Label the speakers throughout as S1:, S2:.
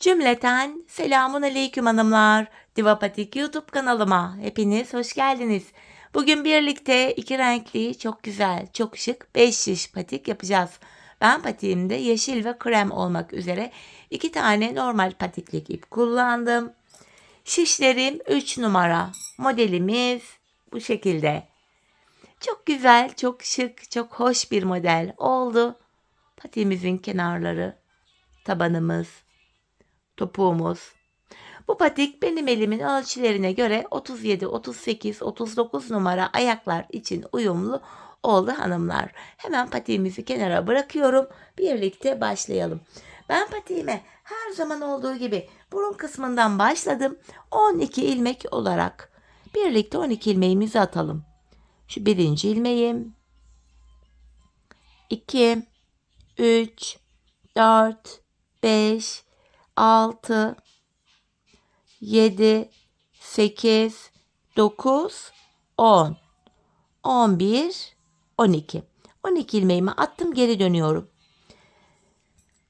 S1: Cümleten selamun aleyküm hanımlar. Divapatik YouTube kanalıma hepiniz hoş geldiniz. Bugün birlikte iki renkli çok güzel, çok şık 5 şiş patik yapacağız. Ben patiğimde yeşil ve krem olmak üzere 2 tane normal patiklik ip kullandım. Şişlerim 3 numara. Modelimiz bu şekilde. Çok güzel, çok şık, çok hoş bir model oldu. Patiğimizin kenarları, tabanımız, topuğumuz. Bu patik benim elimin ölçülerine göre 37, 38, 39 numara ayaklar için uyumlu oldu hanımlar. Hemen patiğimizi kenara bırakıyorum. Birlikte başlayalım. Ben patiğime her zaman olduğu gibi burun kısmından başladım. 12 ilmek olarak. Birlikte 12 ilmeğimizi atalım. Şu birinci ilmeğim. 2, 3, 4, 5, 6, 7, 8, 9, 10, 11, 12. 12 ilmeğimi attım, geri dönüyorum.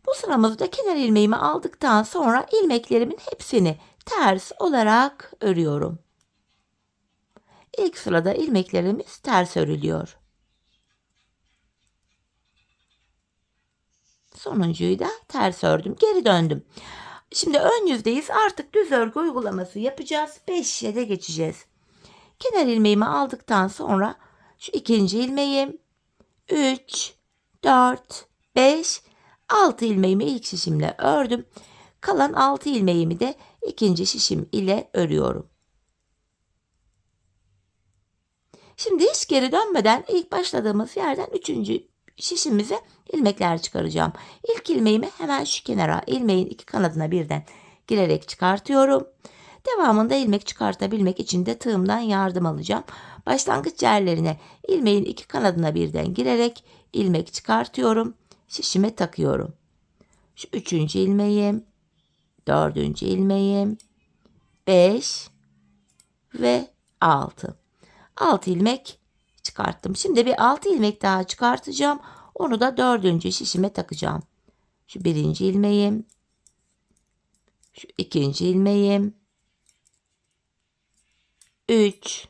S1: Bu sıramızda kenar ilmeğimi aldıktan sonra ilmeklerimin hepsini ters olarak örüyorum. İlk sırada ilmeklerimiz ters örülüyor. Sonuncuyu da ters ördüm. Geri döndüm. Şimdi ön yüzdeyiz. Artık düz örgü uygulaması yapacağız. 5 şişe geçeceğiz. Kenar ilmeğimi aldıktan sonra şu ikinci ilmeğim 3, 4, 5, 6 ilmeğimi ilk şişimle ördüm. Kalan 6 ilmeğimi de ikinci şişim ile örüyorum. Şimdi hiç geri dönmeden ilk başladığımız yerden 3. şişimize ilmekler çıkaracağım. İlk ilmeğimi hemen şu kenara, ilmeğin iki kanadına birden girerek çıkartıyorum. Devamında ilmek çıkartabilmek için de tığımdan yardım alacağım. Başlangıç yerlerine ilmeğin iki kanadına birden girerek ilmek çıkartıyorum. Şişime takıyorum. Şu 3. ilmeğim, 4. ilmeğim, 5 ve 6. 6 ilmek çıkarttım. Şimdi bir 6 ilmek daha çıkartacağım. Onu da 4. şişime takacağım. Şu 1. ilmeğim, şu 2. ilmeğim, 3,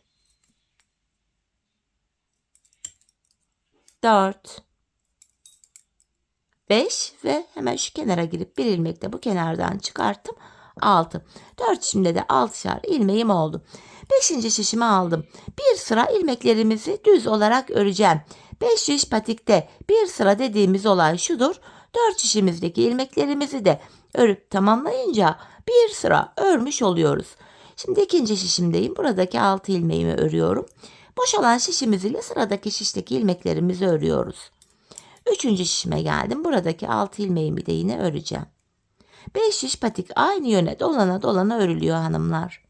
S1: 4, 5 ve hemen şu kenara girip bir ilmek de bu kenardan çıkarttım. 6. 4 şişimde de 6'şar ilmeğim oldu. 5. şişimi aldım. Bir sıra ilmeklerimizi düz olarak öreceğim. 5 şiş patikte bir sıra dediğimiz olay şudur. 4 şişimizdeki ilmeklerimizi de örüp tamamlayınca bir sıra örmüş oluyoruz. Şimdi ikinci şişimdeyim. Buradaki 6 ilmeğimi örüyorum. Boşalan şişimiz ile sıradaki şişteki ilmeklerimizi örüyoruz. 3. şişime geldim. Buradaki 6 ilmeğimi de yine öreceğim. 5 şiş patik aynı yöne dolana dolana örülüyor hanımlar.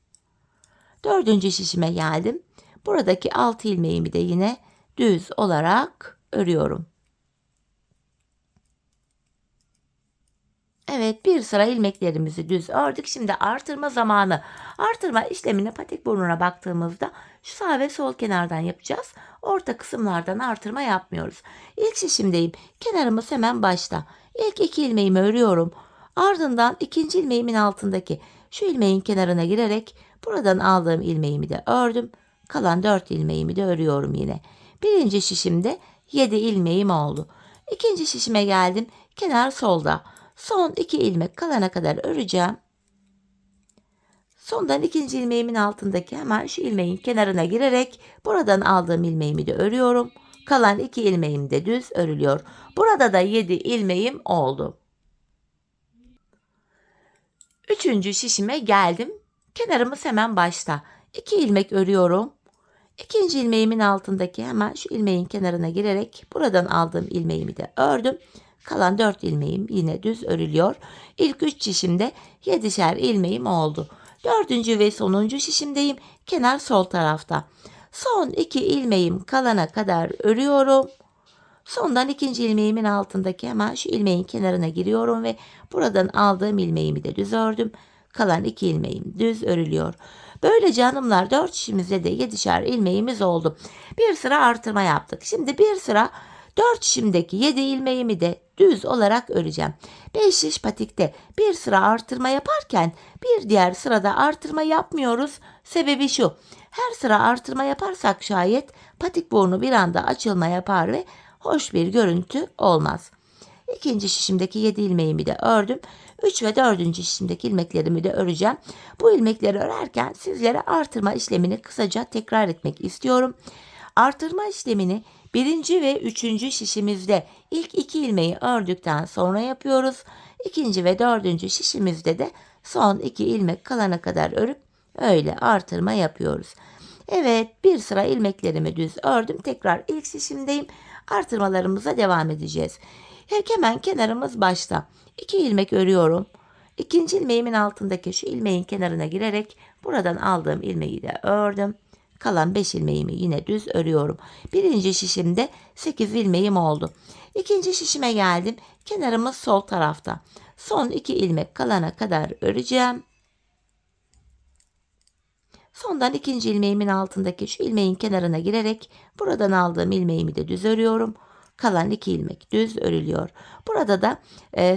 S1: 4. şişime geldim. Buradaki 6 ilmeğimi de yine düz olarak örüyorum. Evet, bir sıra ilmeklerimizi düz ördük. Şimdi artırma zamanı. Artırma işlemine patik burnuna baktığımızda şu sağ ve sol kenardan yapacağız. Orta kısımlardan artırma yapmıyoruz. İlk şişimdeyim. Kenarımız hemen başta. İlk 2 ilmeğimi örüyorum. Ardından ikinci ilmeğimin altındaki şu ilmeğin kenarına girerek buradan aldığım ilmeğimi de ördüm. Kalan 4 ilmeğimi de örüyorum yine. Birinci şişimde 7 ilmeğim oldu. İkinci şişime geldim. Kenar solda. Son 2 ilmek kalana kadar öreceğim. Sondan ikinci ilmeğimin altındaki hemen şu ilmeğin kenarına girerek buradan aldığım ilmeğimi de örüyorum. Kalan 2 ilmeğim de düz örülüyor. Burada da 7 ilmeğim oldu. 3. şişime geldim. Kenarımız hemen başta. 2 ilmek örüyorum. İkinci ilmeğimin altındaki hemen şu ilmeğin kenarına girerek buradan aldığım ilmeğimi de ördüm. Kalan 4 ilmeğim yine düz örülüyor. İlk 3 şişimde 7'şer ilmeğim oldu. 4. ve sonuncu şişimdeyim. Kenar sol tarafta. Son 2 ilmeğim kalana kadar örüyorum. Sondan ikinci ilmeğimin altındaki hemen şu ilmeğin kenarına giriyorum ve buradan aldığım ilmeğimi de düz ördüm. Kalan 2 ilmeğim düz örülüyor. Böylece hanımlar 4 şişimizde de 7'şer ilmeğimiz oldu. Bir sıra artırma yaptık. Şimdi bir sıra 4 şişimdeki 7 ilmeğimi de düz olarak öreceğim. 5 şiş patikte bir sıra artırma yaparken bir diğer sırada artırma yapmıyoruz. Sebebi şu: her sıra artırma yaparsak şayet patik burnu bir anda açılma yapar ve hoş bir görüntü olmaz. İkinci şişimdeki 7 ilmeğimi de ördüm. 3 ve 4. şişimdeki ilmeklerimi de öreceğim. Bu ilmekleri örerken sizlere artırma işlemini kısaca tekrar etmek istiyorum. Artırma işlemini 1. ve 3. şişimizde ilk 2 ilmeği ördükten sonra yapıyoruz. 2. ve 4. şişimizde de son 2 ilmek kalana kadar örüp öyle artırma yapıyoruz. Evet, bir sıra ilmeklerimi düz ördüm. Tekrar ilk şişimdeyim. Artırmalarımıza devam edeceğiz. Hemen kenarımız başta. 2 ilmek örüyorum. İkinci ilmeğimin altındaki şu ilmeğin kenarına girerek buradan aldığım ilmeği de ördüm. Kalan 5 ilmeğimi yine düz örüyorum. Birinci şişimde 8 ilmeğim oldu. İkinci şişime geldim. Kenarımız sol tarafta. Son 2 ilmek kalana kadar öreceğim. Sondan ikinci ilmeğimin altındaki şu ilmeğin kenarına girerek buradan aldığım ilmeğimi de düz örüyorum. Kalan 2 ilmek düz örülüyor. Burada da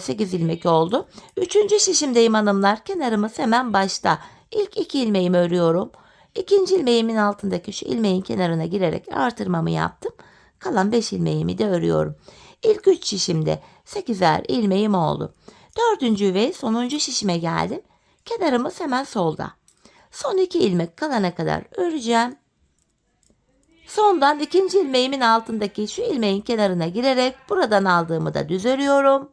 S1: 8 ilmek oldu. Üçüncü şişimdeyim hanımlar. Kenarımız hemen başta. İlk 2 ilmeğimi örüyorum. İkinci ilmeğimin altındaki şu ilmeğin kenarına girerek artırmamı yaptım. Kalan 5 ilmeğimi de örüyorum. İlk 3 şişimde 8'er ilmeğim oldu. Dördüncü ve sonuncu şişime geldim. Kenarımız hemen solda. Son 2 ilmek kalana kadar öreceğim. Sondan ikinci ilmeğimin altındaki şu ilmeğin kenarına girerek buradan aldığımı da düz örüyorum.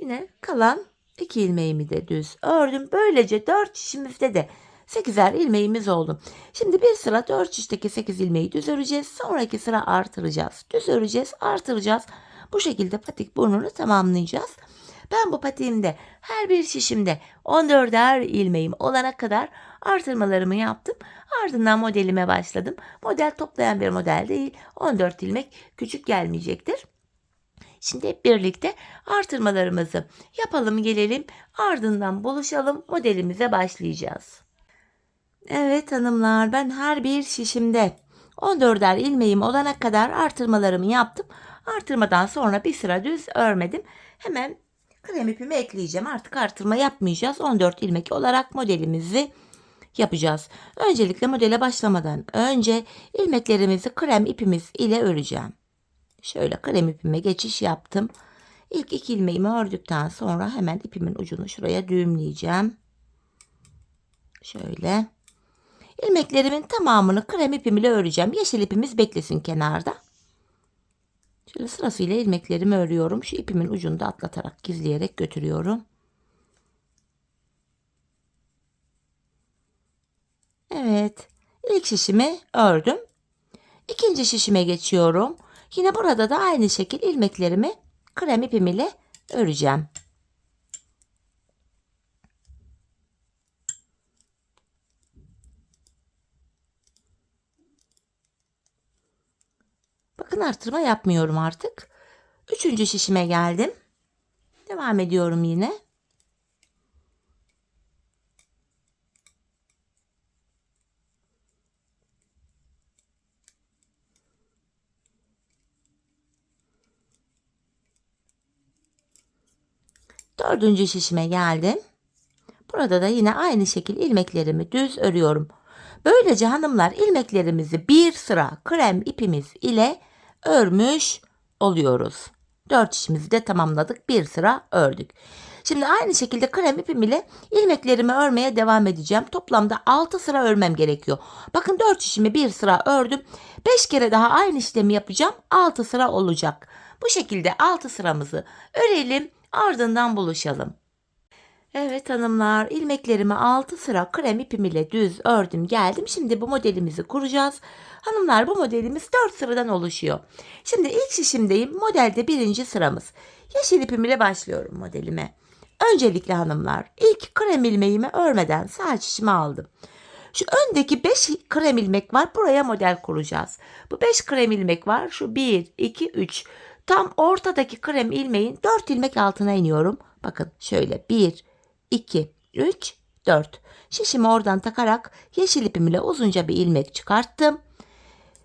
S1: Yine kalan 2 ilmeğimi de düz ördüm. Böylece 4 şişimizde de 8'er ilmeğimiz oldu. Şimdi bir sıra 4 şişteki 8 ilmeği düz öreceğiz. Sonraki sıra artıracağız. Düz öreceğiz, artıracağız. Bu şekilde patik burnunu tamamlayacağız. Ben bu patiğimde her bir şişimde 14'er ilmeğim olana kadar artırmalarımı yaptım. Ardından modelime başladım. Model toplayan bir model değil. 14 ilmek küçük gelmeyecektir. Şimdi hep birlikte artırmalarımızı yapalım gelelim. Ardından buluşalım. Modelimize başlayacağız. Evet hanımlar, ben her bir şişimde 14'er ilmeğim olana kadar artırmalarımı yaptım. Artırmadan sonra bir sıra düz örmedim. Hemen krem ipimi ekleyeceğim. Artık artırma yapmayacağız. 14 ilmek olarak modelimizi yapacağız. Öncelikle modele başlamadan önce ilmeklerimizi krem ipimiz ile öreceğim. Şöyle krem ipime geçiş yaptım. İlk 2 ilmeğimi ördükten sonra hemen ipimin ucunu şuraya düğümleyeceğim. Şöyle. İlmeklerimin tamamını krem ipim ile öreceğim. Yeşil ipimiz beklesin kenarda. Şöyle sırasıyla ilmeklerimi örüyorum. Şu ipimin ucunu da atlatarak gizleyerek götürüyorum. Evet. İlk şişimi ördüm. İkinci şişime geçiyorum. Yine burada da aynı şekil ilmeklerimi krem ipim ile öreceğim. Bakın artırma yapmıyorum artık. Üçüncü şişime geldim. Devam ediyorum yine. Dördüncü şişime geldim. Burada da yine aynı şekil ilmeklerimi düz örüyorum. Böylece hanımlar ilmeklerimizi bir sıra krem ipimiz ile örmüş oluyoruz. 4 işimizi de tamamladık. Bir sıra ördük. Şimdi aynı şekilde krem ipim ile ilmeklerimi örmeye devam edeceğim. Toplamda 6 sıra örmem gerekiyor. Bakın 4 işimi bir sıra ördüm. 5 kere daha aynı işlemi yapacağım. 6 sıra olacak. Bu şekilde 6 sıramızı örelim. Ardından buluşalım. Evet hanımlar, ilmeklerimi 6 sıra krem ipim ile düz ördüm geldim. Şimdi bu modelimizi kuracağız. Hanımlar, bu modelimiz 4 sıradan oluşuyor. Şimdi ilk şişimdeyim. Modelde birinci sıramız. Yeşil ipim ile başlıyorum modelime. Öncelikle hanımlar, ilk krem ilmeğimi örmeden sağ şişimi aldım. Şu öndeki 5 krem ilmek var. Buraya model kuracağız. Bu 5 krem ilmek var. Şu 1, 2, 3. Tam ortadaki krem ilmeğin 4 ilmek altına iniyorum. Bakın şöyle 1, 2, 3, 4. Şişimi oradan takarak yeşil ipim ile uzunca bir ilmek çıkarttım.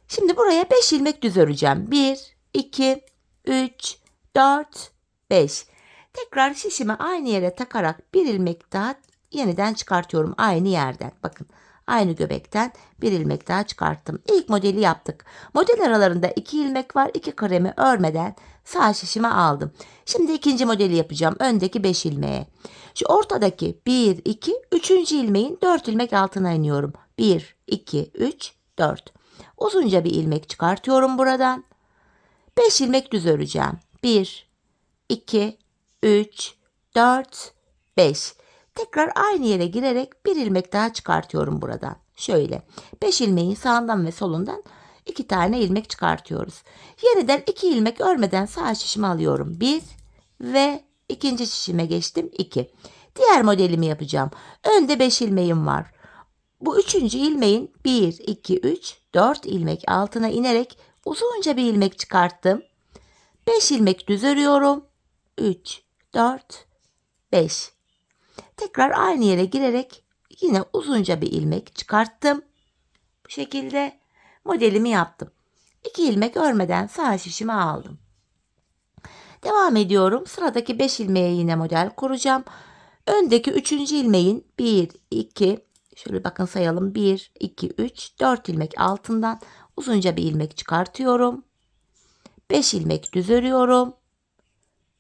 S1: Şimdi buraya 5 ilmek düz öreceğim. 1, 2, 3, 4, 5. Tekrar şişimi aynı yere takarak bir ilmek daha yeniden çıkartıyorum aynı yerden. Bakın aynı göbekten bir ilmek daha çıkarttım. İlk modeli yaptık. Model aralarında 2 ilmek var. 2 kremi örmeden sağ şişimi aldım. Şimdi ikinci modeli yapacağım. Öndeki 5 ilmeğe. Şu ortadaki 1, 2, 3. ilmeğin 4 ilmek altına iniyorum. 1, 2, 3, 4. Uzunca bir ilmek çıkartıyorum buradan. 5 ilmek düz öreceğim. 1, 2, 3, 4, 5. Tekrar aynı yere girerek bir ilmek daha çıkartıyorum buradan. Şöyle 5 ilmeğin sağından ve solundan 2 tane ilmek çıkartıyoruz. Yeniden 2 ilmek örmeden sağ şişimi alıyorum. 1 ve ikinci şişime geçtim 2. Diğer modelimi yapacağım. Önde 5 ilmeğim var. Bu üçüncü ilmeğin 1, 2, 3, 4 ilmek altına inerek uzunca bir ilmek çıkarttım. 5 ilmek düz örüyorum. 3, 4, 5. Tekrar aynı yere girerek yine uzunca bir ilmek çıkarttım. Bu şekilde modelimi yaptım. 2 ilmek örmeden sağ şişimi aldım. Devam ediyorum. Sıradaki 5 ilmeğe yine model kuracağım. Öndeki 3. ilmeğin 1, 2, şöyle bakın sayalım. 1, 2, 3, 4 ilmek altından uzunca bir ilmek çıkartıyorum. 5 ilmek düz örüyorum.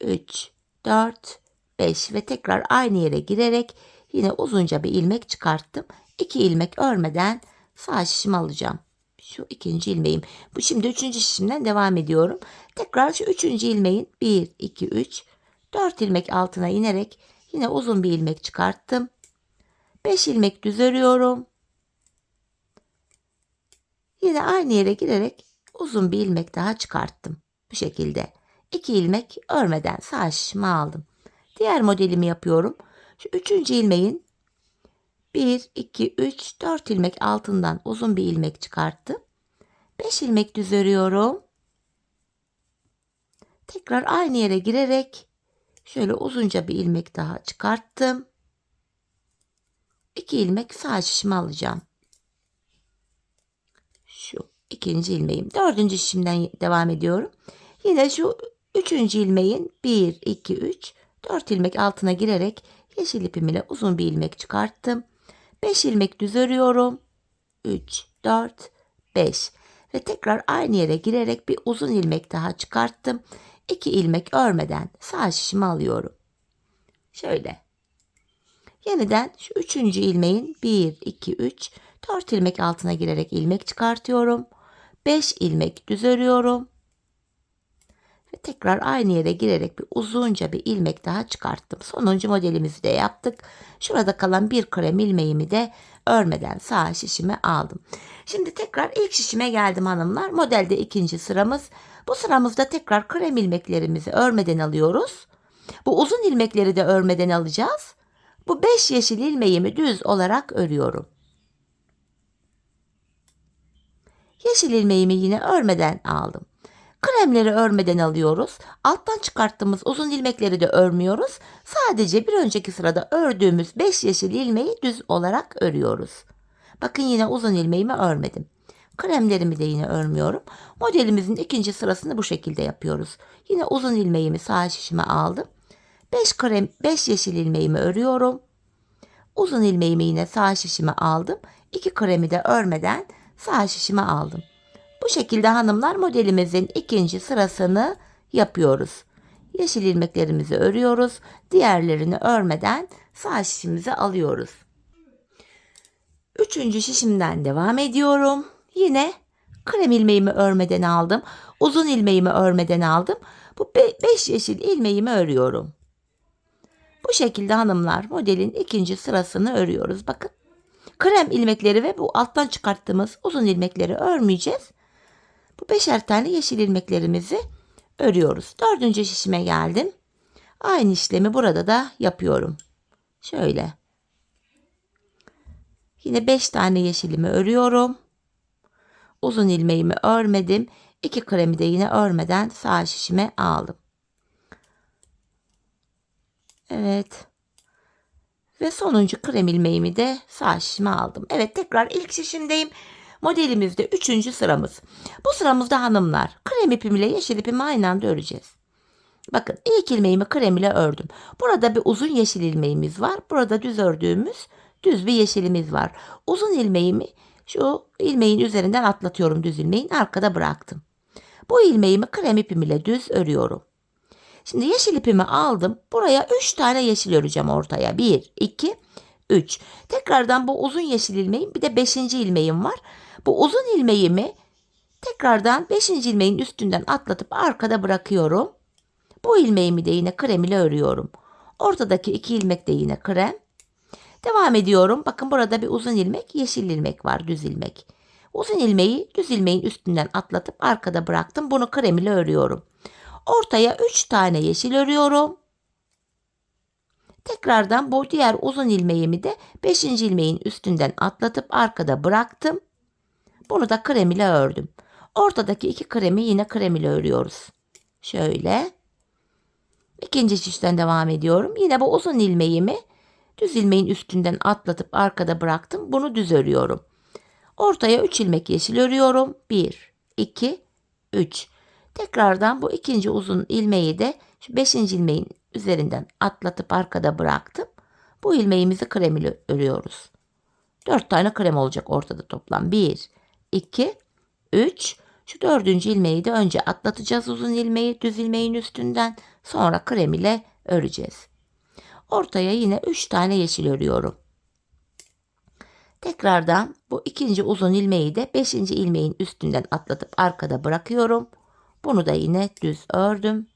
S1: 3, 4, 5 ve tekrar aynı yere girerek yine uzunca bir ilmek çıkarttım. 2 ilmek örmeden sağ şişimi alacağım. Şu ikinci ilmeğim. Bu şimdi üçüncü şişimden devam ediyorum. Tekrar şu üçüncü ilmeğin 1, 2, 3, 4 ilmek altına inerek yine uzun bir ilmek çıkarttım. 5 ilmek düz örüyorum. Yine aynı yere girerek uzun bir ilmek daha çıkarttım. Bu şekilde 2 ilmek örmeden sağ şişimi aldım. Diğer modelimi yapıyorum. Şu üçüncü ilmeğin 1, 2, 3, 4 ilmek altından uzun bir ilmek çıkarttım. 5 ilmek düz örüyorum. Tekrar aynı yere girerek şöyle uzunca bir ilmek daha çıkarttım. 2 ilmek sağ şişimi alacağım. Şu ikinci ilmeğim. Dördüncü şişimden devam ediyorum. Yine şu üçüncü ilmeğin 1, 2, 3, 4 ilmek altına girerek yeşil ipim ile uzun bir ilmek çıkarttım. 5 ilmek düz örüyorum. 3, 4, 5 ve tekrar aynı yere girerek bir uzun ilmek daha çıkarttım. 2 ilmek örmeden sağ şişimi alıyorum. Şöyle. Yeniden şu üçüncü ilmeğin 1, 2, 3, 4 ilmek altına girerek ilmek çıkartıyorum. 5 ilmek düz örüyorum. Ve tekrar aynı yere girerek bir uzunca bir ilmek daha çıkarttım. Sonuncu modelimizi de yaptık. Şurada kalan bir krem ilmeğimi de örmeden sağ şişime aldım. Şimdi tekrar ilk şişime geldim hanımlar. Modelde ikinci sıramız. Bu sıramızda tekrar krem ilmeklerimizi örmeden alıyoruz. Bu uzun ilmekleri de örmeden alacağız. Bu 5 yeşil ilmeğimi düz olarak örüyorum. Yeşil ilmeğimi yine örmeden aldım. Kremleri örmeden alıyoruz. Alttan çıkarttığımız uzun ilmekleri de örmüyoruz. Sadece bir önceki sırada ördüğümüz 5 yeşil ilmeği düz olarak örüyoruz. Bakın yine uzun ilmeğimi örmedim. Kremlerimi de yine örmüyorum. Modelimizin ikinci sırasını bu şekilde yapıyoruz. Yine uzun ilmeğimi sağ şişime aldım. 5 yeşil ilmeğimi örüyorum. Uzun ilmeğimi yine sağ şişime aldım. 2 kremi de örmeden sağ şişime aldım. Bu şekilde hanımlar modelimizin ikinci sırasını yapıyoruz. Yeşil ilmeklerimizi örüyoruz. Diğerlerini örmeden sağ şişimizi alıyoruz. Üçüncü şişimden devam ediyorum. Yine krem ilmeğimi örmeden aldım. Uzun ilmeğimi örmeden aldım. Bu 5 yeşil ilmeğimi örüyorum. Bu şekilde hanımlar modelin ikinci sırasını örüyoruz. Bakın. Krem ilmekleri ve bu alttan çıkarttığımız uzun ilmekleri örmeyeceğiz. Bu 5'er tane yeşil ilmeklerimizi örüyoruz. Dördüncü şişime geldim. Aynı işlemi burada da yapıyorum. Şöyle. Yine 5 tane yeşilimi örüyorum. Uzun ilmeğimi örmedim. 2 kremi de yine örmeden sağ şişime aldım. Evet. Ve sonuncu krem ilmeğimi de sağ şişime aldım. Evet, tekrar ilk şişimdeyim. Modelimizde 3. sıramız. Bu sıramızda hanımlar krem ipim ile yeşil ipimi aynı anda öreceğiz. Bakın ilk ilmeğimi krem ile ördüm. Burada bir uzun yeşil ilmeğimiz var. Burada düz ördüğümüz düz bir yeşilimiz var. Uzun ilmeğimi şu ilmeğin üzerinden atlatıyorum, düz ilmeğin arkada bıraktım. Bu ilmeğimi krem ipim ile düz örüyorum. Şimdi yeşil ipimi aldım. Buraya 3 tane yeşil öreceğim ortaya. 1, 2, 3. Tekrardan bu uzun yeşil ilmeğim, bir de 5. ilmeğim var. Bu uzun ilmeğimi tekrardan 5. ilmeğin üstünden atlatıp arkada bırakıyorum. Bu ilmeğimi de yine krem ile örüyorum. Ortadaki 2 ilmek de yine krem. Devam ediyorum. Bakın burada bir uzun ilmek, yeşil ilmek var, düz ilmek. Uzun ilmeği düz ilmeğin üstünden atlatıp arkada bıraktım. Bunu krem ile örüyorum. Ortaya 3 tane yeşil örüyorum. Tekrardan bu diğer uzun ilmeğimi de 5. ilmeğin üstünden atlatıp arkada bıraktım. Bunu da krem ile ördüm. Ortadaki 2 kremi yine krem ile örüyoruz. Şöyle. İkinci şişten devam ediyorum. Yine bu uzun ilmeğimi düz ilmeğin üstünden atlatıp arkada bıraktım. Bunu düz örüyorum. Ortaya 3 ilmek yeşil örüyorum. 1, 2, 3. Tekrardan bu ikinci uzun ilmeği de şu 5. ilmeğin üzerinden atlatıp arkada bıraktım. Bu ilmeğimizi krem ile örüyoruz. 4 tane krem olacak ortada toplam. 1, 2, 3. Şu 4. ilmeği de önce atlatacağız, uzun ilmeği düz ilmeğin üstünden, sonra krem ile öreceğiz. Ortaya yine 3 tane yeşil örüyorum. Tekrardan bu ikinci uzun ilmeği de 5. ilmeğin üstünden atlatıp arkada bırakıyorum. Bunu da yine düz ördüm.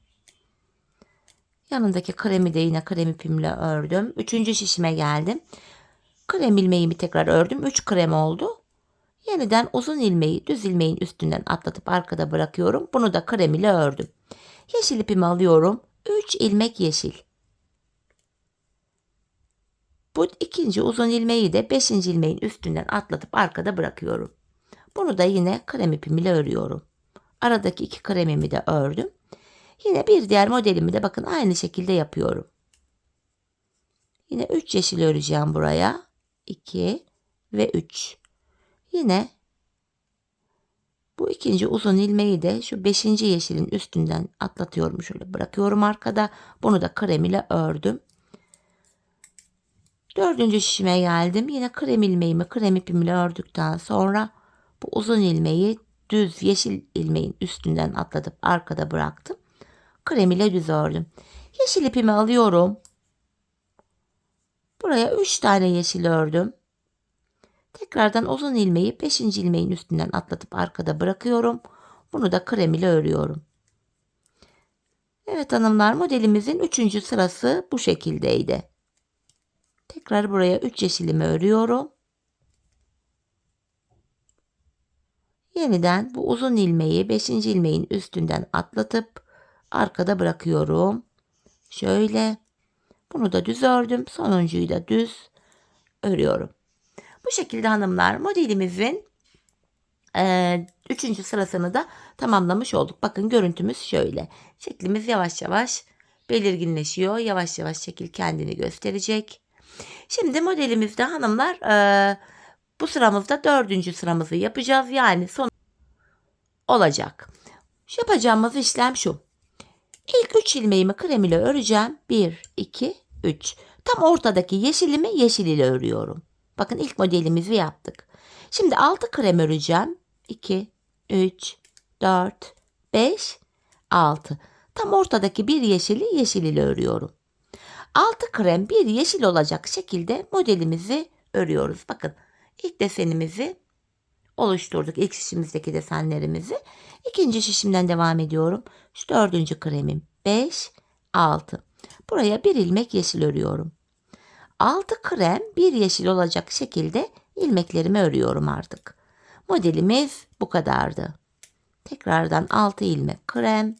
S1: Yanındaki kremi de yine krem ipimle ördüm. 3. şişime geldim. Krem ilmeğimi tekrar ördüm. 3 krem oldu. Yeniden uzun ilmeği düz ilmeğin üstünden atlatıp arkada bırakıyorum. Bunu da krem ile ördüm. Yeşil ipimi alıyorum. 3 ilmek yeşil. Bu ikinci uzun ilmeği de 5. ilmeğin üstünden atlatıp arkada bırakıyorum. Bunu da yine krem ipim ile örüyorum. Aradaki 2 kremimi de ördüm. Yine bir diğer modelimi de bakın aynı şekilde yapıyorum. Yine 3 yeşil öreceğim buraya. 2 ve 3. Yine bu ikinci uzun ilmeği de şu 5. yeşilin üstünden atlatıyorum. Şöyle bırakıyorum arkada. Bunu da krem ile ördüm. 4. şişime geldim. Yine krem ilmeğimi krem ipimle ördükten sonra bu uzun ilmeği düz yeşil ilmeğin üstünden atlatıp arkada bıraktım. Krem ile düz ördüm. Yeşil ipimi alıyorum. Buraya 3 tane yeşil ördüm. Tekrardan uzun ilmeği 5. ilmeğin üstünden atlatıp arkada bırakıyorum. Bunu da krem ile örüyorum. Evet hanımlar, modelimizin 3. sırası bu şekildeydi. Tekrar buraya 3 yeşilimi örüyorum. Yeniden bu uzun ilmeği 5. ilmeğin üstünden atlatıp arkada bırakıyorum. Şöyle. Bunu da düz ördüm. Sonuncuyu da düz örüyorum. Bu şekilde hanımlar modelimizin 3. sırasını da tamamlamış olduk. Bakın görüntümüz şöyle. Şeklimiz yavaş yavaş belirginleşiyor. Yavaş yavaş şekil kendini gösterecek. Şimdi modelimizde hanımlar bu sıramızda 4. sıramızı yapacağız. Yani son olacak. Yapacağımız işlem şu. İlk 3 ilmeğimi krem ile öreceğim. 1, 2, 3. Tam ortadaki yeşilimi yeşil ile örüyorum. Bakın ilk modelimizi yaptık. Şimdi 6 krem öreceğim. 2, 3, 4, 5, 6. Tam ortadaki bir yeşili yeşil ile örüyorum. 6 krem bir yeşil olacak şekilde modelimizi örüyoruz. Bakın ilk desenimizi oluşturduk. İlk şişimizdeki desenlerimizi. İkinci şişimden devam ediyorum. Şu 4. kremim 5, 6. Buraya bir ilmek yeşil örüyorum. 6 krem bir yeşil olacak şekilde ilmeklerimi örüyorum artık. Modelimiz bu kadardı. Tekrardan 6 ilmek krem.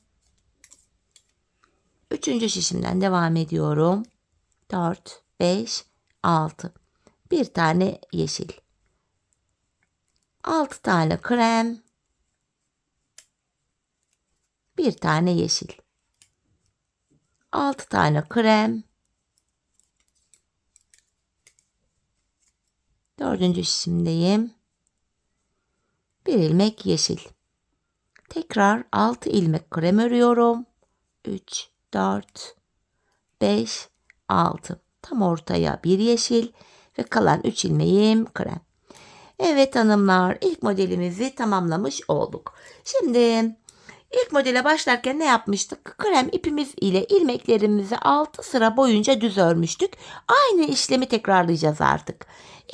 S1: 3. şişimden devam ediyorum. 4, 5, 6. Bir tane yeşil. 6 tane krem. Bir tane yeşil. 6 tane krem. 4. şişimdeyim. Bir ilmek yeşil. Tekrar 6 ilmek krem örüyorum. 3, 4, 5, 6. Tam ortaya bir yeşil ve kalan 3 ilmeğim krem. Evet hanımlar, ilk modelimizi tamamlamış olduk. Şimdi ilk modele başlarken ne yapmıştık? Krem ipimiz ile ilmeklerimizi 6 sıra boyunca düz örmüştük. Aynı işlemi tekrarlayacağız artık.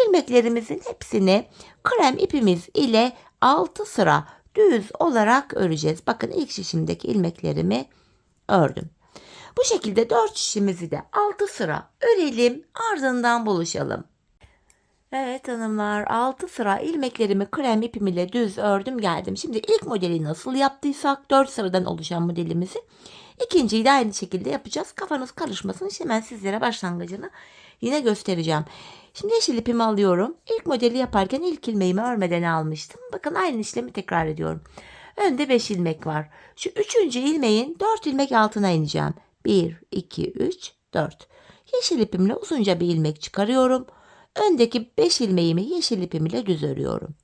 S1: İlmeklerimizin hepsini krem ipimiz ile 6 sıra düz olarak öreceğiz. Bakın ilk şişimdeki ilmeklerimi ördüm. Bu şekilde 4 şişimizi de 6 sıra örelim, ardından buluşalım. Evet hanımlar, 6 sıra ilmeklerimi krem ipim ile düz ördüm geldim. Şimdi ilk modeli nasıl yaptıysak 4 sıradan oluşan modelimizi ikinciyi de aynı şekilde yapacağız. Kafanız karışmasın, hemen sizlere başlangıcını yine göstereceğim. Şimdi yeşil ipimi alıyorum. İlk modeli yaparken ilk ilmeğimi örmeden almıştım. Bakın aynı işlemi tekrar ediyorum. Önde 5 ilmek var. Şu 3. ilmeğin 4 ilmek altına ineceğim. 1, 2, 3, 4. Yeşil ipimle uzunca bir ilmek çıkarıyorum. Öndeki 5 ilmeğimi yeşil ipim ile düz örüyorum.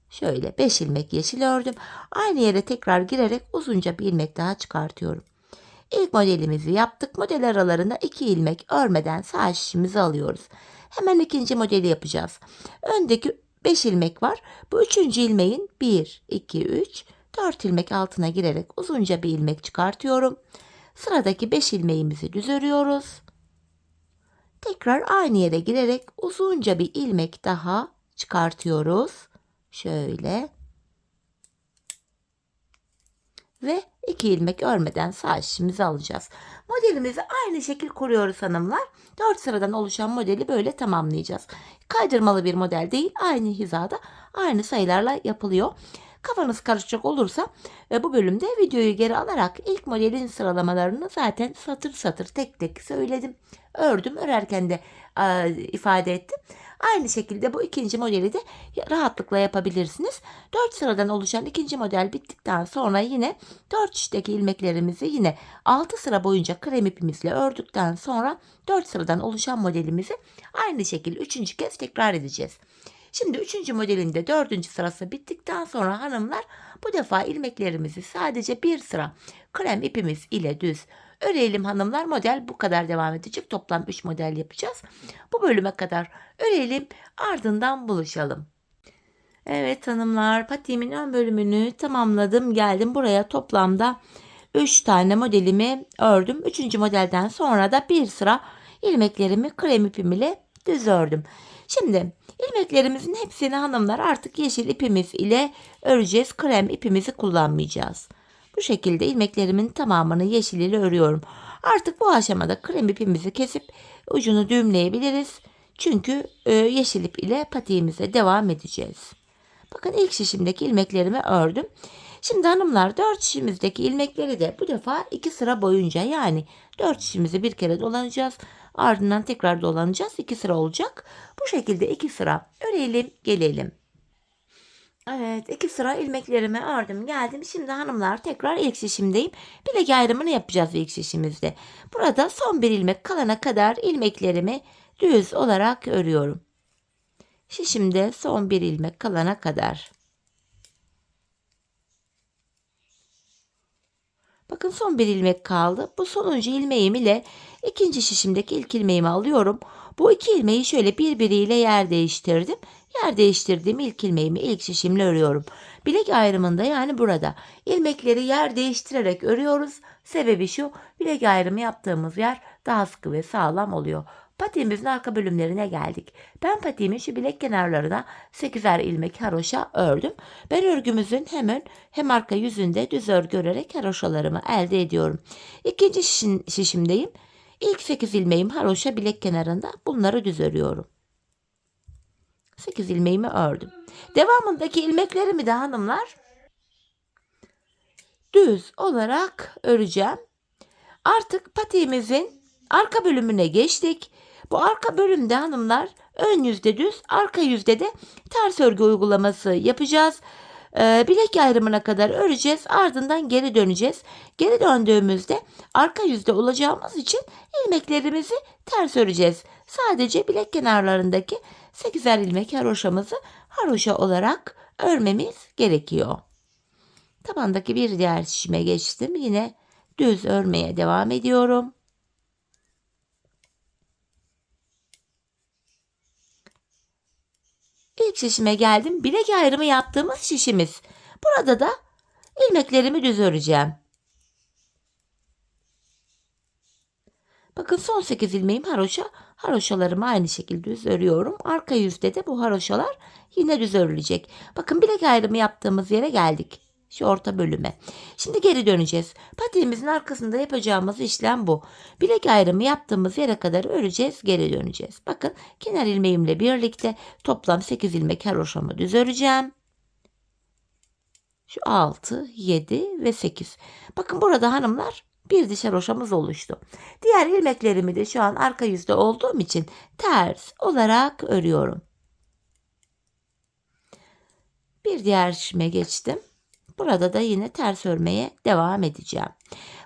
S1: Şöyle 5 ilmek yeşil ördüm. Aynı yere tekrar girerek uzunca bir ilmek daha çıkartıyorum. İlk modelimizi yaptık. Model aralarında 2 ilmek örmeden sağ şişimizi alıyoruz. Hemen ikinci modeli yapacağız. Öndeki 5 ilmek var. Bu 3. ilmeğin 1, 2, 3, 4 ilmek altına girerek uzunca bir ilmek çıkartıyorum. Sıradaki 5 ilmeğimizi düz örüyoruz. Tekrar aynı yere girerek uzunca bir ilmek daha çıkartıyoruz. Şöyle. Ve 2 ilmek örmeden sağ şişimizi alacağız. Modelimizi aynı şekil kuruyoruz hanımlar. 4 sıradan oluşan modeli böyle tamamlayacağız. Kaydırmalı bir model değil, aynı hizada aynı sayılarla yapılıyor. Kafanız karışacak olursa bu bölümde videoyu geri alarak ilk modelin sıralamalarını zaten satır satır tek tek söyledim. Ördüm, örerken de ifade ettim. Aynı şekilde bu ikinci modeli de rahatlıkla yapabilirsiniz. 4 sıradan oluşan ikinci model bittikten sonra yine 4 şişteki ilmeklerimizi yine 6 sıra boyunca krem ipimizle ördükten sonra 4 sıradan oluşan modelimizi aynı şekilde 3. kez tekrar edeceğiz. Şimdi 3. modelinde 4. sırası bittikten sonra hanımlar bu defa ilmeklerimizi sadece bir sıra krem ipimiz ile düz örelim hanımlar. Model bu kadar devam edecek. Toplam 3 model yapacağız. Bu bölüme kadar örelim, ardından buluşalım. Evet hanımlar, patiğimin ön bölümünü tamamladım. Geldim buraya, toplamda 3 tane modelimi ördüm. 3. modelden sonra da bir sıra ilmeklerimi krem ipim ile düz ördüm. Şimdi ilmeklerimizin hepsini hanımlar artık yeşil ipimiz ile öreceğiz. Krem ipimizi kullanmayacağız. Bu şekilde ilmeklerimin tamamını yeşil ile örüyorum. Artık bu aşamada krem ipimizi kesip ucunu düğümleyebiliriz. Çünkü yeşil ip ile patiğimize devam edeceğiz. Bakın ilk şişimdeki ilmeklerimi ördüm. Şimdi hanımlar 4 şişimizdeki ilmekleri de bu defa 2 sıra boyunca, yani 4 şişimizi bir kere dolanacağız. Ardından tekrar dolanacağız. 2 sıra olacak. Bu şekilde 2 sıra örelim gelelim. Evet, 2 sıra ilmeklerimi ördüm geldim. Şimdi hanımlar tekrar ilk şişimdeyim. Bilek ayrımını yapacağız ilk şişimizde. Burada son bir ilmek kalana kadar ilmeklerimi düz olarak örüyorum. Şişimde son bir ilmek kalana kadar. Bakın son bir ilmek kaldı. Bu sonuncu ilmeğim ile ikinci şişimdeki ilk ilmeğimi alıyorum. Bu iki ilmeği şöyle birbiriyle yer değiştirdim. Yer değiştirdiğim ilk ilmeğimi ilk şişimle örüyorum. Bilek ayrımında, yani burada ilmekleri yer değiştirerek örüyoruz. Sebebi şu: bilek ayrımı yaptığımız yer daha sıkı ve sağlam oluyor. Patiğimizin arka bölümlerine geldik. Ben patiğimin şu bilek kenarlarına 8'er ilmek haroşa ördüm. Ben örgümüzün hem ön hem arka yüzünde düz örgü örerek haroşalarımı elde ediyorum. İkinci şişimdeyim. İlk 8 ilmeğim haroşa bilek kenarında, bunları düz örüyorum. 8 ilmeğimi ördüm. Devamındaki ilmeklerimi de hanımlar düz olarak öreceğim. Artık patiğimizin arka bölümüne geçtik. Bu arka bölümde hanımlar ön yüzde düz, arka yüzde de ters örgü uygulaması yapacağız. Bilek ayrımına kadar öreceğiz. Ardından geri döneceğiz. Geri döndüğümüzde arka yüzde olacağımız için ilmeklerimizi ters öreceğiz. Sadece bilek kenarlarındaki 8'er ilmek haroşamızı haroşa olarak örmemiz gerekiyor. Tabandaki bir diğer şişime geçtim. Yine düz örmeye devam ediyorum. İlk şişime geldim. Bilek ayrımı yaptığımız şişimiz. Burada da ilmeklerimi düz öreceğim. Bakın son 8 ilmeğim haroşa. Haroşalarımı aynı şekilde düz örüyorum. Arka yüzde de bu haroşalar yine düz örülecek. Bakın bilek ayrımı yaptığımız yere geldik. Şu orta bölüme. Şimdi geri döneceğiz. Patiğimizin arkasında yapacağımız işlem bu. Bilek ayrımı yaptığımız yere kadar öreceğiz, geri döneceğiz. Bakın kenar ilmeğimle birlikte toplam 8 ilmek haroşamı düz öreceğim. Şu 6, 7 ve 8. Bakın burada hanımlar bir diş haroşamız oluştu. Diğer ilmeklerimi de şu an arka yüzde olduğum için ters olarak örüyorum. Bir diğer şişime geçtim. Burada da yine ters örmeye devam edeceğim.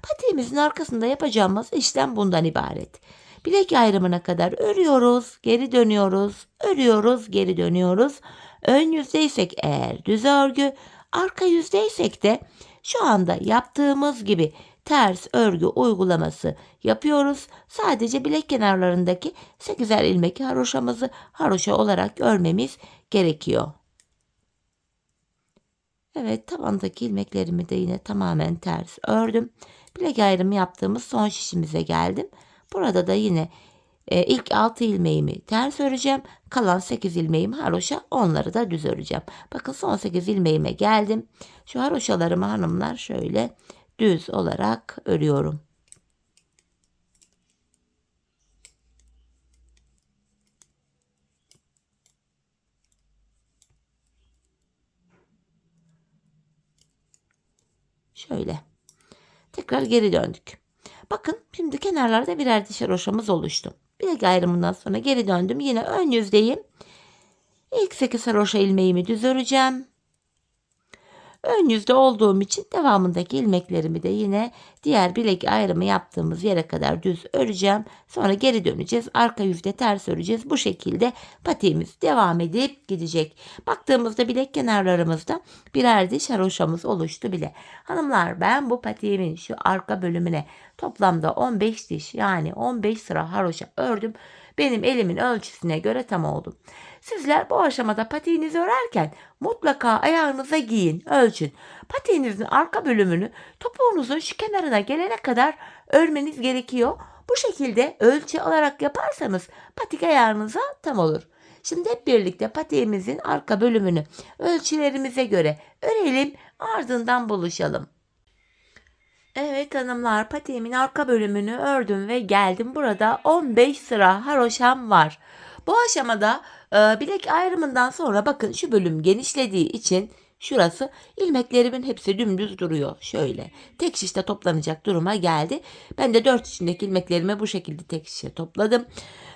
S1: Patiğimizin arkasında yapacağımız işlem bundan ibaret. Bilek ayrımına kadar örüyoruz, geri dönüyoruz, örüyoruz, geri dönüyoruz. Ön yüzdeysek eğer düz örgü, arka yüzdeysek de şu anda yaptığımız gibi ters örgü uygulaması yapıyoruz. Sadece bilek kenarlarındaki 8'er ilmek haroşamızı haroşa olarak örmemiz gerekiyor. Evet, tavandaki ilmeklerimi de yine tamamen ters ördüm. Bilek ayrımı yaptığımız son şişimize geldim. Burada da yine ilk 6 ilmeğimi ters öreceğim. Kalan 8 ilmeğim haroşa, onları da düz öreceğim. Bakın son 8 ilmeğime geldim. Şu haroşalarımı hanımlar şöyle düz olarak örüyorum. Şöyle. Tekrar geri döndük. Bakın şimdi kenarlarda birer diş haroşamız oluştu. Bilek ayrımından sonra geri döndüm. Yine ön yüzdeyim. İlk 8 haroşa ilmeğimi düz öreceğim. Ön yüzde olduğum için devamındaki ilmeklerimi de yine diğer bilek ayrımı yaptığımız yere kadar düz öreceğim. Sonra geri döneceğiz. Arka yüzde ters öreceğiz. Bu şekilde patiğimiz devam edip gidecek. Baktığımızda bilek kenarlarımızda birer diş haroşamız oluştu bile. Hanımlar, ben bu patiğimin şu arka bölümüne toplamda 15 diş, yani 15 sıra haroşa ördüm. Benim elimin ölçüsüne göre tam oldu. Sizler bu aşamada patiğinizi örerken mutlaka ayağınıza giyin, ölçün. Patiğinizin arka bölümünü topuğunuzun şu kenarına gelene kadar örmeniz gerekiyor. Bu şekilde ölçü alarak yaparsanız patik ayağınıza tam olur. Şimdi hep birlikte patiğimizin arka bölümünü ölçülerimize göre örelim, ardından buluşalım. Evet hanımlar, patiğimin arka bölümünü ördüm ve geldim. Burada 15 sıra haroşam var. Bu aşamada bilek ayrımından sonra bakın şu bölüm genişlediği için şurası, ilmeklerimin hepsi dümdüz duruyor. Şöyle tek şişte toplanacak duruma geldi. Ben de 4 içindeki ilmeklerimi bu şekilde tek şişe topladım.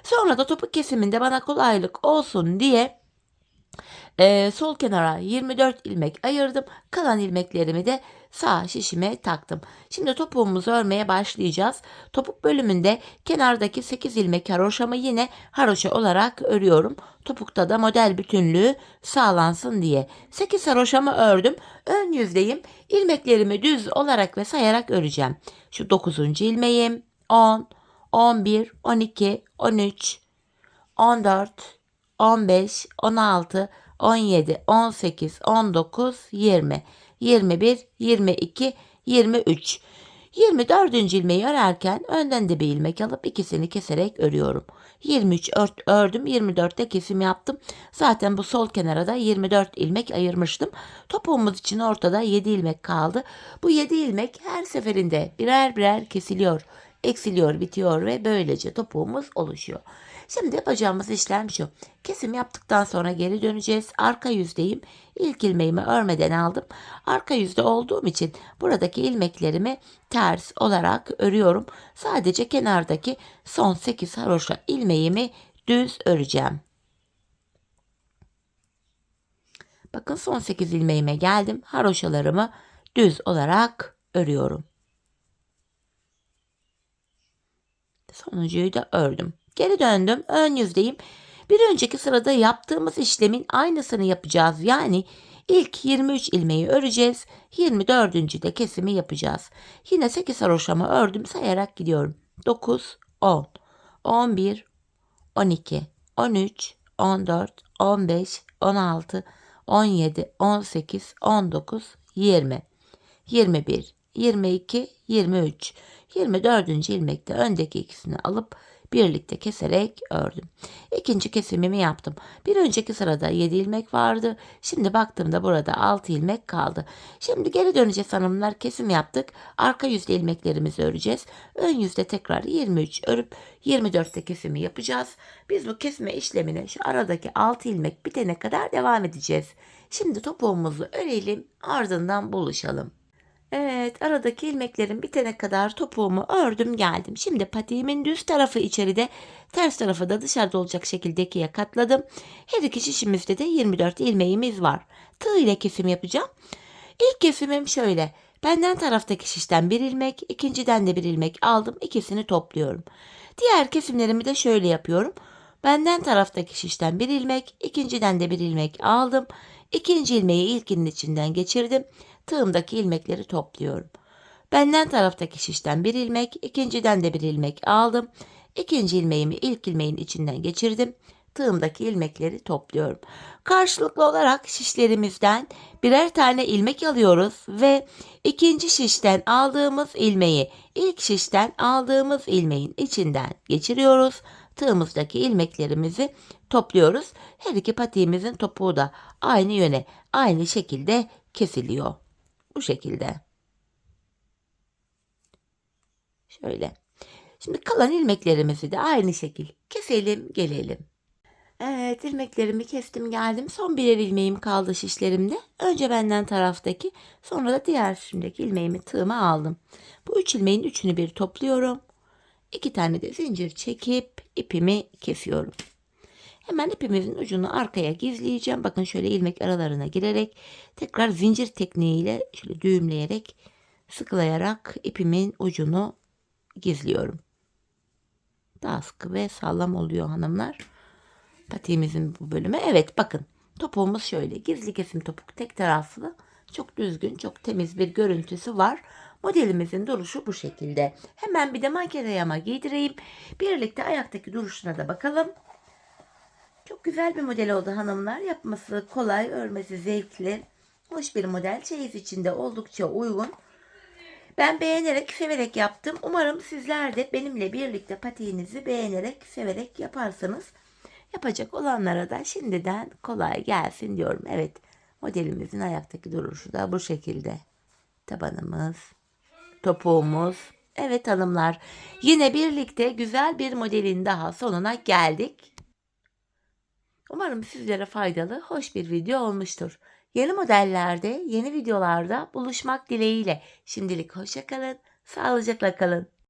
S1: Sonra da topuk kesiminde bana kolaylık olsun diye sol kenara 24 ilmek ayırdım. Kalan ilmeklerimi de sağ şişime taktım. Şimdi topuğumuzu örmeye başlayacağız. Topuk bölümünde kenardaki 8 ilmek haroşamı yine haroşa olarak örüyorum. Topukta da model bütünlüğü sağlansın diye. 8 haroşamı ördüm. Ön yüzdeyim. İlmeklerimi düz olarak ve sayarak öreceğim. Şu 9. ilmeğim, 10, 11, 12, 13, 14, 15, 16, 17, 18, 19, 20, 21, 22, 23. 24. ilmeği örerken önden de bir ilmek alıp ikisini keserek örüyorum. 23 ördüm, 24'te kesim yaptım. Zaten bu sol kenara da 24 ilmek ayırmıştım. Topuğumuz için ortada 7 ilmek kaldı. Bu 7 ilmek her seferinde birer birer kesiliyor, eksiliyor, bitiyor ve böylece topuğumuz oluşuyor. Şimdi yapacağımız işlem şu. Kesim yaptıktan sonra geri döneceğiz. Arka yüzdeyim. İlk ilmeğimi örmeden aldım. Arka yüzde olduğum için buradaki ilmeklerimi ters olarak örüyorum. Sadece kenardaki son 8 haroşa ilmeğimi düz öreceğim. Bakın son 8 ilmeğime geldim. Haroşalarımı düz olarak örüyorum. Sonuncuyu da ördüm. Geri döndüm. Ön yüzdeyim. Bir önceki sırada yaptığımız işlemin aynısını yapacağız. Yani İlk 23 ilmeği öreceğiz. 24. de kesimi yapacağız. Yine 8 haroşamı ördüm, sayarak gidiyorum. 9, 10, 11, 12, 13, 14, 15, 16, 17, 18, 19, 20, 21, 22, 23. 24. ilmekte öndeki ikisini alıp birlikte keserek ördüm. İkinci kesimimi yaptım. Bir önceki sırada 7 ilmek vardı. Şimdi baktığımda burada 6 ilmek kaldı. Şimdi geri döneceğiz hanımlar. Kesim yaptık. Arka yüzde ilmeklerimizi öreceğiz. Ön yüzde tekrar 23 örüp 24'te kesimi yapacağız. Biz bu kesme işlemine şu aradaki 6 ilmek bitene kadar devam edeceğiz. Şimdi topuğumuzu örelim, ardından buluşalım. Evet, aradaki ilmeklerim bitene kadar topuğumu ördüm geldim. Şimdi patiğimin düz tarafı içeride, ters tarafı da dışarıda olacak şekilde ikiye katladım. Her iki şişimizde de 24 ilmeğimiz var. Tığ ile kesim yapacağım. İlk kesimim şöyle. Benden taraftaki şişten bir ilmek, ikinciden de bir ilmek aldım. İkisini topluyorum. Diğer kesimlerimi de şöyle yapıyorum. Benden taraftaki şişten bir ilmek, ikinciden de bir ilmek aldım. İkinci ilmeği ilkinin içinden geçirdim. Tığımdaki ilmekleri topluyorum. Benden taraftaki şişten bir ilmek, ikinciden de bir ilmek aldım. İkinci ilmeğimi ilk ilmeğin içinden geçirdim. Tığımdaki ilmekleri topluyorum. Karşılıklı olarak şişlerimizden birer tane ilmek alıyoruz ve ikinci şişten aldığımız ilmeği ilk şişten aldığımız ilmeğin içinden geçiriyoruz. Tığımızdaki ilmeklerimizi topluyoruz. Her iki patiğimizin topuğu da aynı yöne, aynı şekilde kesiliyor. Bu şekilde. Şöyle. Şimdi kalan ilmeklerimizi de aynı şekil keselim, gelelim. Evet, ilmeklerimi kestim geldim. Son birer ilmeğim kaldı şişlerimde. Önce benden taraftaki, sonra da diğer şişimdeki ilmeğimi tığıma aldım. Bu 3 ilmeğin üçünü bir topluyorum. 2 tane de zincir çekip ipimi kesiyorum. Hemen ipimizin ucunu arkaya gizleyeceğim. Bakın şöyle ilmek aralarına girerek tekrar zincir tekniğiyle şöyle düğümleyerek sıkılayarak ipimin ucunu gizliyorum. Daha sıkı ve sağlam oluyor hanımlar. Patiğimizin bu bölümü. Evet, bakın topuğumuz şöyle gizli kesim topuk, tek taraflı, çok düzgün, çok temiz bir görüntüsü var. Modelimizin duruşu bu şekilde. Hemen bir de mankene yama giydireyim. Birlikte ayaktaki duruşuna da bakalım. Çok güzel bir model oldu hanımlar. Yapması kolay, örmesi zevkli. Hoş bir model. Çeyiz içinde oldukça uygun. Ben beğenerek, severek yaptım. Umarım sizler de benimle birlikte patiğinizi beğenerek, severek yaparsanız. Yapacak olanlara da şimdiden kolay gelsin diyorum. Evet, modelimizin ayaktaki duruşu da bu şekilde. Tabanımız, topuğumuz. Evet hanımlar, yine birlikte güzel bir modelin daha sonuna geldik. Umarım sizlere faydalı, hoş bir video olmuştur. Yeni modellerde, yeni videolarda buluşmak dileğiyle. Şimdilik hoşça kalın, sağlıcakla kalın.